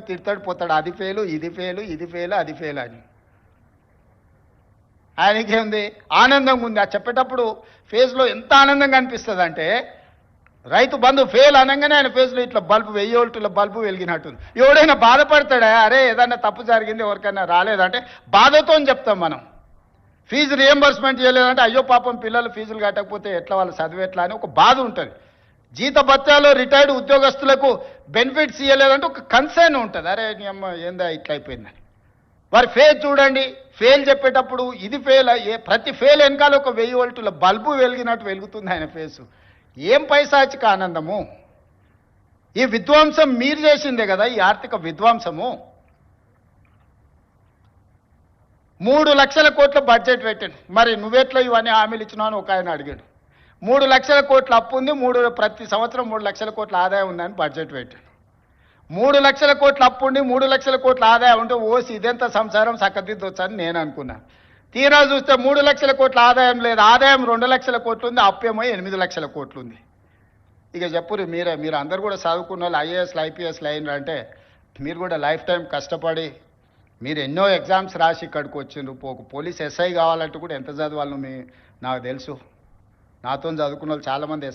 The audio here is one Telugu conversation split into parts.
తిడతాడు పోతాడు, అది ఫెయిలు ఇది ఫెయిలు ఇది ఫెయిలు అది ఫెయిల్ అని. ఆయనకేముంది, ఆనందంగా ఉంది. ఆ చెప్పేటప్పుడు ఫేస్లో ఎంత ఆనందంగా అనిపిస్తుంది అంటే, రైతు బంధు ఫెయిల్ అనగానే ఆయన ఫేస్లో ఇట్లా బల్బు 1000 వోల్టుల బల్బు వెలిగినట్టుంది. ఎవడైనా బాధపడతాడా? అరే ఏదన్నా తప్పు జరిగింది ఎవరికైనా రాలేదంటే బాధతో చెప్తాం మనం. ఫీజు రియంబర్స్మెంట్ చేయలేదంటే అయ్యో పాపం పిల్లలు ఫీజులు కట్టకపోతే ఎట్లా వాళ్ళు చదివేట్లా అని ఒక బాధ ఉంటుంది. జీతభత్యాలు రిటైర్డ్ ఉద్యోగస్తులకు బెనిఫిట్స్ ఇవ్వలేదంటే ఒక కన్సర్న్ ఉంటుంది. అరే నీ అమ్మ ఏందా ఇట్లా అయిపోయిందని. వారి ఫెయిల్ చూడండి, ఫెయిల్ చెప్పేటప్పుడు ఇది ఫెయిల్, ప్రతి ఫెయిల్ వెనకాల ఒక 1000 వోల్టుల బల్బు వెలిగినట్టు వెలుగుతుంది ఆయన ఫేసు. ఏం పైశాచిక ఆనందము! ఈ విధ్వంసం మీరు చేసిందే కదా, ఈ ఆర్థిక విధ్వంసము. 3 లక్షల కోట్ల బడ్జెట్ పెట్టాను. మరి నువ్వెట్లా ఇవన్నీ హామీలు ఇచ్చినావు అని ఒక ఆయన అడిగాడు. 3 లక్షల కోట్ల అప్పు ఉంది, ప్రతి సంవత్సరం 3 లక్షల కోట్ల ఆదాయం ఉందని బడ్జెట్ పెట్టాను. 3 లక్షల కోట్ల అప్పు ఉండి 3 లక్షల కోట్ల ఆదాయం ఉంటే ఓసి ఇదెంత సంసారం చక్కదిద్దొచ్చని నేను అనుకున్నా. తీరా చూస్తే 3 లక్షల కోట్ల ఆదాయం లేదు, ఆదాయం 2 లక్షల కోట్లు ఉంది, అప్పేమో 8 లక్షల కోట్లు ఉంది. ఇక చెప్పురు మీరు అందరు కూడా చదువుకున్న వాళ్ళు ఐఏఎస్లు ఐపీఎస్లు అయినారు అంటే మీరు కూడా లైఫ్ టైం కష్టపడి మీరు ఎన్నో ఎగ్జామ్స్ రాసి ఇక్కడికి వచ్చిండ్రు. పోలీస్ ఎస్ఐ కావాలంటే కూడా ఎంత చదవాలను నాకు తెలుసు. నాతో చదువుకున్న వాళ్ళు చాలామంది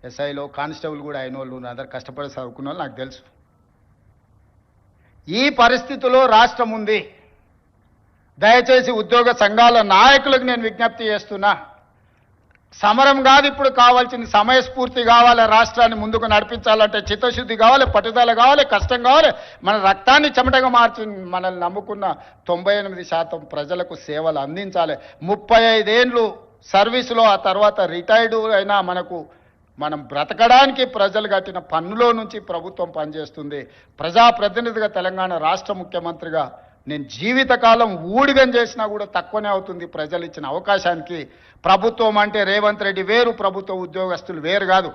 ఎస్ఐలో కానిస్టేబుల్ కూడా అయిన వాళ్ళు అందరు కష్టపడి చదువుకున్న వాళ్ళు నాకు తెలుసు. ఈ పరిస్థితిలో రాష్ట్రం ఉంది. దయచేసి ఉద్యోగ సంఘాల నాయకులకు నేను విజ్ఞప్తి చేస్తున్నా, సమరం కాదు ఇప్పుడు కావాల్సింది, సమయస్ఫూర్తి కావాలి. రాష్ట్రాన్ని ముందుకు నడిపించాలంటే చిత్తశుద్ధి కావాలి, పట్టుదల కావాలి, కష్టం కావాలి. మన రక్తాన్ని చెమటగా మార్చి మనల్ని నమ్ముకున్న 98% ప్రజలకు సేవలు అందించాలి. 35 ఏళ్ళు సర్వీసులో ఆ తర్వాత రిటైర్డ్ అయినా మనం బ్రతకడానికి ప్రజలు కట్టిన పన్నులో నుంచి ప్రభుత్వం పనిచేస్తుంది. ప్రజాప్రతినిధిగా తెలంగాణ రాష్ట్ర ముఖ్యమంత్రిగా నేను జీవితకాలం ఊడిగం చేసినా కూడా తక్కువనే అవుతుంది ప్రజలు ఇచ్చిన అవకాశానికి. ప్రభుత్వం అంటే రేవంత్ రెడ్డి వేరు, ప్రభుత్వ ఉద్యోగస్తులు వేరు కాదు.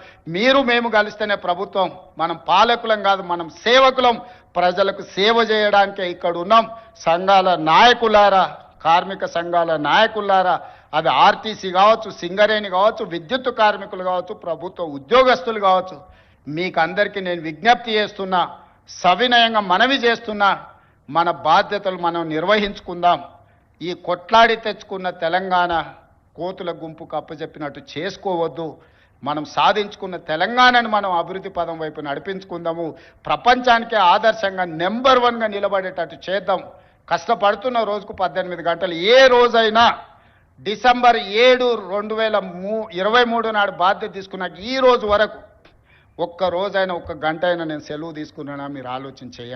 మేము కలిస్తేనే ప్రభుత్వం. మనం పాలకులం కాదు, మనం సేవకులం. ప్రజలకు సేవ చేయడానికే ఇక్కడ ఉన్నాం. సంఘాల నాయకులారా, కార్మిక సంఘాల నాయకులారా, అది ఆర్టీసీ కావచ్చు, సింగరేణి కావచ్చు, విద్యుత్ కార్మికులు కావచ్చు, ప్రభుత్వ ఉద్యోగస్తులు కావచ్చు, మీకు అందరికీ నేను విజ్ఞప్తి చేస్తున్నా, సవినయంగా మనవి చేస్తున్నా, మన బాధ్యతలు మనం నిర్వహించుకుందాం. ఈ కొట్లాడి తెచ్చుకున్న తెలంగాణ కోతుల గుంపుకు అప్పచెప్పినట్టు చేసుకోవద్దు. మనం సాధించుకున్న తెలంగాణను మనం అభివృద్ధి పదం వైపు నడిపించుకుందాము. ప్రపంచానికే ఆదర్శంగా నెంబర్ 1గా నిలబడేటట్టు చేద్దాం. కష్టపడుతున్న రోజుకు 18 గంటలు. ఏ రోజైనా డిసెంబర్ 7, 2023 నాడు బాధ్యత తీసుకున్నాక ఈ రోజు వరకు ఒక్క రోజైనా ఒక్క గంట అయినా నేను సెలవు తీసుకున్నానా మీరు ఆలోచన చేయండి.